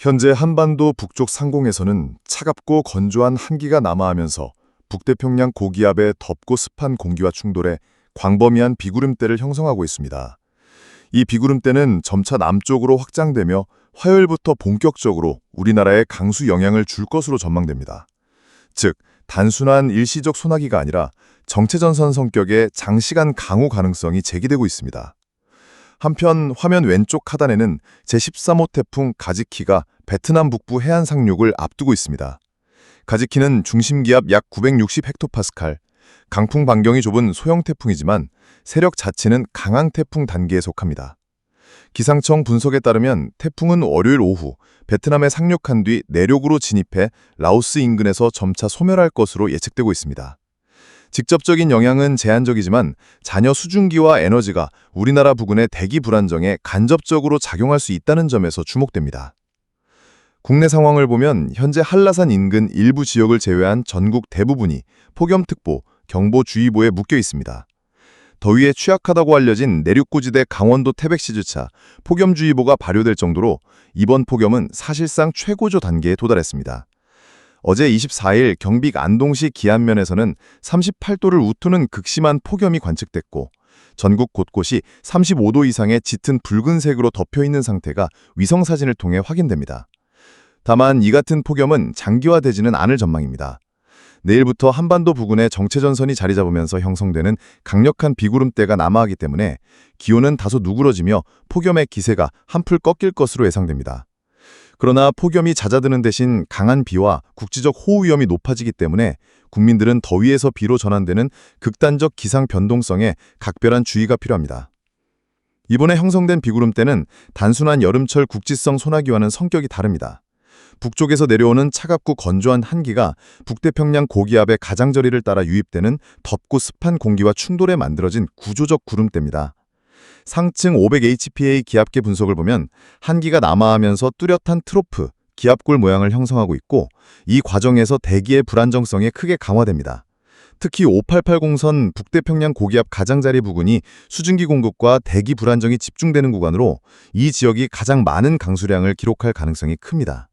현재 한반도 북쪽 상공에서는 차갑고 건조한 한기가 남하하면서 북태평양 고기압의 덥고 습한 공기와 충돌해 광범위한 비구름대를 형성하고 있습니다. 이 비구름대는 점차 남쪽으로 확장되며 화요일부터 본격적으로 우리나라에 강수 영향을 줄 것으로 전망됩니다. 즉, 단순한 일시적 소나기가 아니라 정체전선 성격의 장시간 강우 가능성이 제기되고 있습니다. 한편 화면 왼쪽 하단에는 제13호 태풍 가지키가 베트남 북부 해안 상륙을 앞두고 있습니다. 가지키는 중심기압 약 960헥토파스칼, 강풍 반경이 좁은 소형 태풍이지만 세력 자체는 강한 태풍 단계에 속합니다. 기상청 분석에 따르면 태풍은 월요일 오후 베트남에 상륙한 뒤 내륙으로 진입해 라오스 인근에서 점차 소멸할 것으로 예측되고 있습니다. 직접적인 영향은 제한적이지만 잔여 수증기와 에너지가 우리나라 부근의 대기 불안정에 간접적으로 작용할 수 있다는 점에서 주목됩니다. 국내 상황을 보면 현재 한라산 인근 일부 지역을 제외한 전국 대부분이 폭염특보, 경보주의보에 묶여 있습니다. 더위에 취약하다고 알려진 내륙고지대 강원도 태백시주차 폭염주의보가 발효될 정도로 이번 폭염은 사실상 최고조 단계에 도달했습니다. 어제 24일 경북 안동시 기안면에서는 38도를 웃도는 극심한 폭염이 관측됐고 전국 곳곳이 35도 이상의 짙은 붉은색으로 덮여있는 상태가 위성사진을 통해 확인됩니다. 다만 이 같은 폭염은 장기화되지는 않을 전망입니다. 내일부터 한반도 부근에 정체전선이 자리 잡으면서 형성되는 강력한 비구름대가 남하하기 때문에 기온은 다소 누그러지며 폭염의 기세가 한풀 꺾일 것으로 예상됩니다. 그러나 폭염이 잦아드는 대신 강한 비와 국지적 호우 위험이 높아지기 때문에 국민들은 더위에서 비로 전환되는 극단적 기상 변동성에 각별한 주의가 필요합니다. 이번에 형성된 비구름대는 단순한 여름철 국지성 소나기와는 성격이 다릅니다. 북쪽에서 내려오는 차갑고 건조한 한기가 북태평양 고기압의 가장자리를 따라 유입되는 덥고 습한 공기와 충돌해 만들어진 구조적 구름대입니다. 상층 500HPA 기압계 분석을 보면 한기가 남하하면서 뚜렷한 트로프, 기압골 모양을 형성하고 있고 이 과정에서 대기의 불안정성이 크게 강화됩니다. 특히 5880선 북태평양 고기압 가장자리 부근이 수증기 공급과 대기 불안정이 집중되는 구간으로 이 지역이 가장 많은 강수량을 기록할 가능성이 큽니다.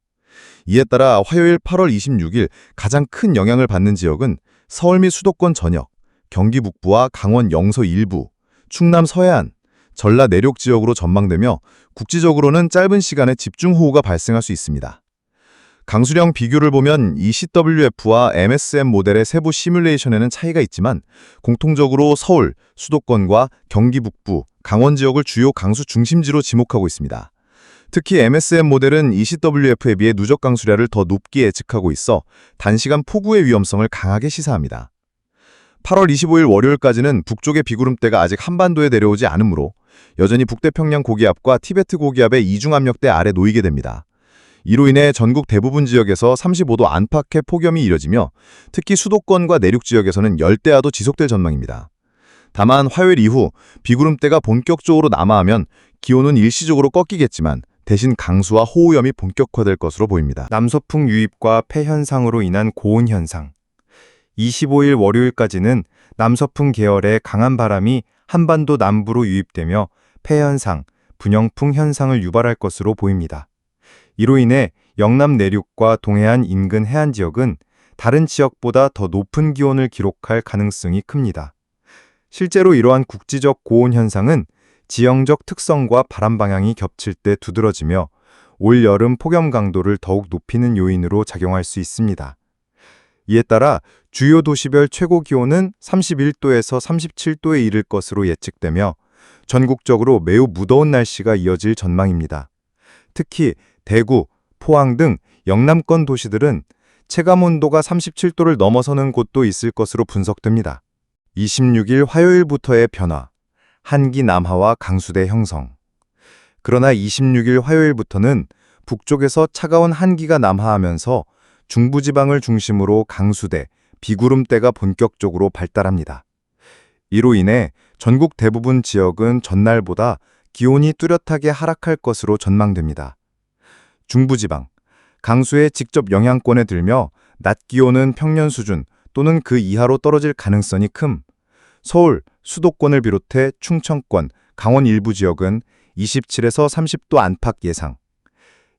이에 따라 화요일 8월 26일 가장 큰 영향을 받는 지역은 서울 및 수도권 전역, 경기 북부와 강원 영서 일부, 충남 서해안, 전라 내륙 지역으로 전망되며 국지적으로는 짧은 시간에 집중호우가 발생할 수 있습니다. 강수량 비교를 보면 ECWF와 MSM 모델의 세부 시뮬레이션에는 차이가 있지만 공통적으로 서울, 수도권과 경기 북부, 강원 지역을 주요 강수 중심지로 지목하고 있습니다. 특히 MSM 모델은 ECWF에 비해 누적 강수량을 더 높게 예측하고 있어 단시간 폭우의 위험성을 강하게 시사합니다. 8월 25일 월요일까지는 북쪽의 비구름대가 아직 한반도에 내려오지 않으므로 여전히 북태평양 고기압과 티베트 고기압의 이중압력대 아래 놓이게 됩니다. 이로 인해 전국 대부분 지역에서 35도 안팎의 폭염이 이뤄지며 특히 수도권과 내륙 지역에서는 열대야도 지속될 전망입니다. 다만 화요일 이후 비구름대가 본격적으로 남하하면 기온은 일시적으로 꺾이겠지만 대신 강수와 호우염이 본격화될 것으로 보입니다. 남서풍 유입과 폐현상으로 인한 고온 현상. 25일 월요일까지는 남서풍 계열의 강한 바람이 한반도 남부로 유입되며 폐현상, 분영풍 현상을 유발할 것으로 보입니다. 이로 인해 영남 내륙과 동해안 인근 해안 지역은 다른 지역보다 더 높은 기온을 기록할 가능성이 큽니다. 실제로 이러한 국지적 고온 현상은 지형적 특성과 바람 방향이 겹칠 때 두드러지며 올 여름 폭염 강도를 더욱 높이는 요인으로 작용할 수 있습니다. 이에 따라 주요 도시별 최고 기온은 31도에서 37도에 이를 것으로 예측되며 전국적으로 매우 무더운 날씨가 이어질 전망입니다. 특히 대구, 포항 등 영남권 도시들은 체감온도가 37도를 넘어서는 곳도 있을 것으로 분석됩니다. 26일 화요일부터의 변화, 한기 남하와 강수대 형성. 그러나 26일 화요일부터는 북쪽에서 차가운 한기가 남하하면서 중부지방을 중심으로 강수대, 비구름대가 본격적으로 발달합니다. 이로 인해 전국 대부분 지역은 전날보다 기온이 뚜렷하게 하락할 것으로 전망됩니다. 중부지방, 강수의 직접 영향권에 들며 낮 기온은 평년 수준 또는 그 이하로 떨어질 가능성이 큼 서울, 수도권을 비롯해 충청권, 강원 일부 지역은 27에서 30도 안팎 예상.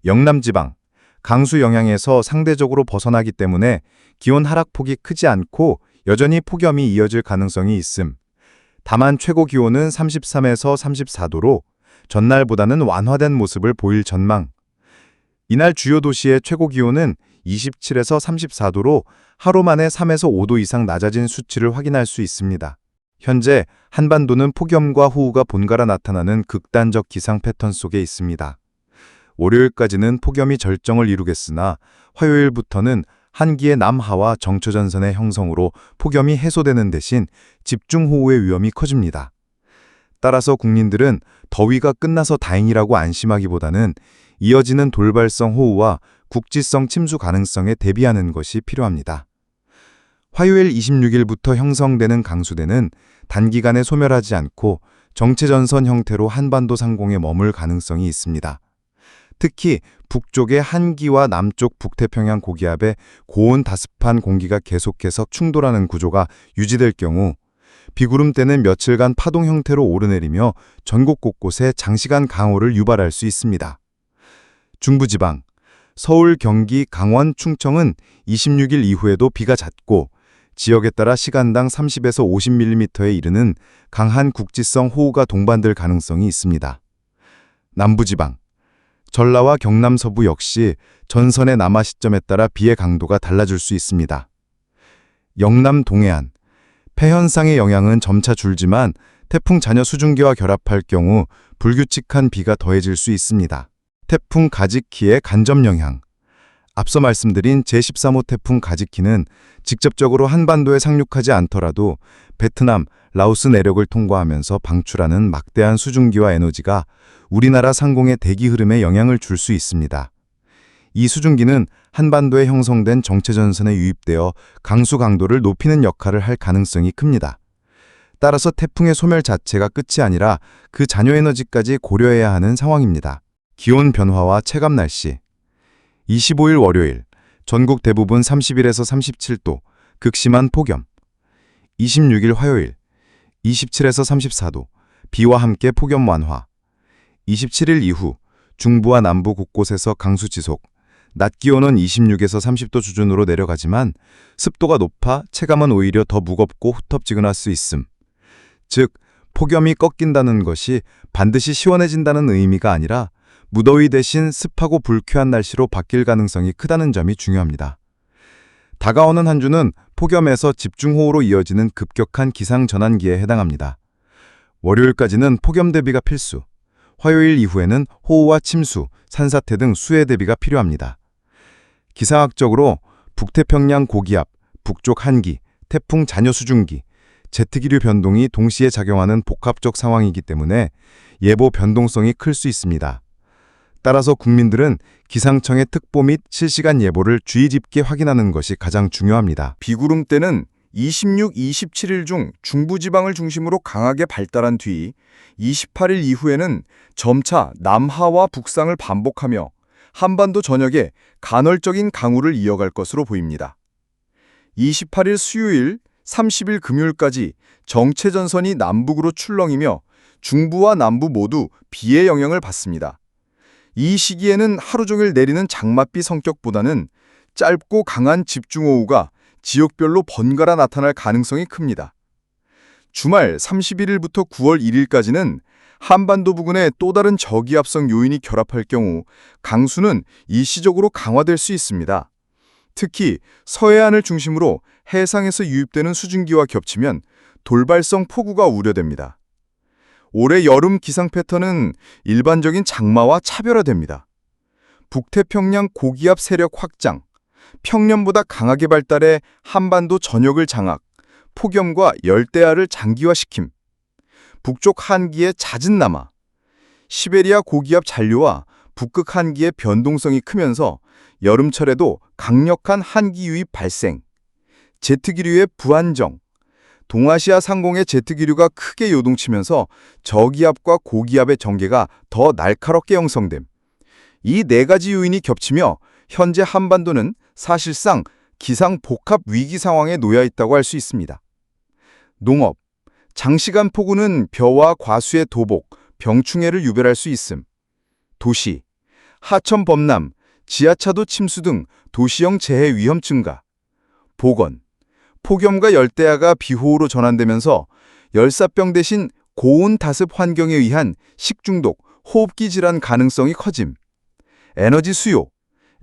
영남지방, 강수 영향에서 상대적으로 벗어나기 때문에 기온 하락폭이 크지 않고 여전히 폭염이 이어질 가능성이 있음. 다만 최고 기온은 33에서 34도로 전날보다는 완화된 모습을 보일 전망. 이날 주요 도시의 최고 기온은 27에서 34도로 하루 만에 3에서 5도 이상 낮아진 수치를 확인할 수 있습니다. 현재 한반도는 폭염과 호우가 번갈아 나타나는 극단적 기상 패턴 속에 있습니다. 월요일까지는 폭염이 절정을 이루겠으나 화요일부터는 한기의 남하와 정초전선의 형성으로 폭염이 해소되는 대신 집중호우의 위험이 커집니다. 따라서 국민들은 더위가 끝나서 다행이라고 안심하기보다는 이어지는 돌발성 호우와 국지성 침수 가능성에 대비하는 것이 필요합니다. 화요일 26일부터 형성되는 강수대는 단기간에 소멸하지 않고 정체전선 형태로 한반도 상공에 머물 가능성이 있습니다. 특히 북쪽의 한기와 남쪽 북태평양 고기압의 고온 다습한 공기가 계속해서 충돌하는 구조가 유지될 경우 비구름대는 며칠간 파동 형태로 오르내리며 전국 곳곳에 장시간 강우를 유발할 수 있습니다. 중부지방, 서울, 경기, 강원, 충청은 26일 이후에도 비가 잦고 지역에 따라 시간당 30에서 50mm에 이르는 강한 국지성 호우가 동반될 가능성이 있습니다. 남부지방, 전라와 경남 서부 역시 전선의 남하 시점에 따라 비의 강도가 달라질 수 있습니다. 영남 동해안, 폐현상의 영향은 점차 줄지만 태풍 잔여 수증기와 결합할 경우 불규칙한 비가 더해질 수 있습니다. 태풍 가지키의 간접 영향. 앞서 말씀드린 제13호 태풍 가지키는 직접적으로 한반도에 상륙하지 않더라도 베트남, 라오스 내륙을 통과하면서 방출하는 막대한 수증기와 에너지가 우리나라 상공의 대기 흐름에 영향을 줄 수 있습니다. 이 수증기는 한반도에 형성된 정체전선에 유입되어 강수 강도를 높이는 역할을 할 가능성이 큽니다. 따라서 태풍의 소멸 자체가 끝이 아니라 그 잔여 에너지까지 고려해야 하는 상황입니다. 기온 변화와 체감 날씨. 25일 월요일, 전국 대부분 31에서 37도, 극심한 폭염. 26일 화요일, 27에서 34도, 비와 함께 폭염 완화. 27일 이후, 중부와 남부 곳곳에서 강수 지속. 낮 기온은 26에서 30도 수준으로 내려가지만 습도가 높아 체감은 오히려 더 무겁고 후텁지근할 수 있음. 즉, 폭염이 꺾인다는 것이 반드시 시원해진다는 의미가 아니라 무더위 대신 습하고 불쾌한 날씨로 바뀔 가능성이 크다는 점이 중요합니다. 다가오는 한 주는 폭염에서 집중호우로 이어지는 급격한 기상 전환기에 해당합니다. 월요일까지는 폭염 대비가 필수, 화요일 이후에는 호우와 침수, 산사태 등 수해 대비가 필요합니다. 기상학적으로 북태평양 고기압, 북쪽 한기, 태풍 잔여 수증기, 제트기류 변동이 동시에 작용하는 복합적 상황이기 때문에 예보 변동성이 클 수 있습니다. 따라서 국민들은 기상청의 특보 및 실시간 예보를 주의 깊게 확인하는 것이 가장 중요합니다. 비구름대는 26, 27일 중 중부지방을 중심으로 강하게 발달한 뒤 28일 이후에는 점차 남하와 북상을 반복하며 한반도 전역에 간헐적인 강우를 이어갈 것으로 보입니다. 28일 수요일, 30일 금요일까지 정체전선이 남북으로 출렁이며 중부와 남부 모두 비의 영향을 받습니다. 이 시기에는 하루 종일 내리는 장맛비 성격보다는 짧고 강한 집중호우가 지역별로 번갈아 나타날 가능성이 큽니다. 주말 31일부터 9월 1일까지는 한반도 부근에 또 다른 저기압성 요인이 결합할 경우 강수는 일시적으로 강화될 수 있습니다. 특히 서해안을 중심으로 해상에서 유입되는 수증기와 겹치면 돌발성 폭우가 우려됩니다. 올해 여름 기상 패턴은 일반적인 장마와 차별화됩니다. 북태평양 고기압 세력 확장, 평년보다 강하게 발달해 한반도 전역을 장악, 폭염과 열대야를 장기화시킴, 북쪽 한기의 잦은 남하, 시베리아 고기압 잔류와 북극 한기의 변동성이 크면서 여름철에도 강력한 한기 유입 발생, 제트기류의 부안정, 동아시아 상공의 제트기류가 크게 요동치면서 저기압과 고기압의 전개가 더 날카롭게 형성됨. 이 네 가지 요인이 겹치며 현재 한반도는 사실상 기상 복합 위기 상황에 놓여 있다고 할 수 있습니다. 농업, 장시간 폭우는 벼와 과수의 도복, 병충해를 유발할 수 있음. 도시, 하천 범람, 지하차도 침수 등 도시형 재해 위험 증가. 보건, 폭염과 열대야가 비호우로 전환되면서 열사병 대신 고온 다습 환경에 의한 식중독, 호흡기 질환 가능성이 커짐. 에너지 수요,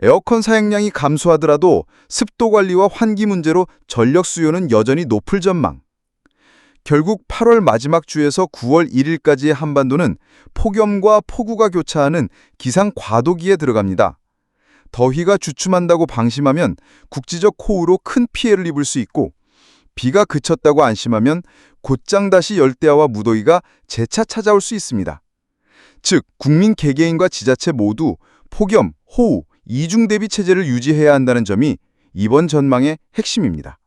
에어컨 사용량이 감소하더라도 습도 관리와 환기 문제로 전력 수요는 여전히 높을 전망. 결국 8월 마지막 주에서 9월 1일까지의 한반도는 폭염과 폭우가 교차하는 기상 과도기에 들어갑니다. 더위가 주춤한다고 방심하면 국지적 호우로 큰 피해를 입을 수 있고, 비가 그쳤다고 안심하면 곧장 다시 열대야와 무더위가 재차 찾아올 수 있습니다. 즉, 국민 개개인과 지자체 모두 폭염, 호우, 이중 대비 체제를 유지해야 한다는 점이 이번 전망의 핵심입니다.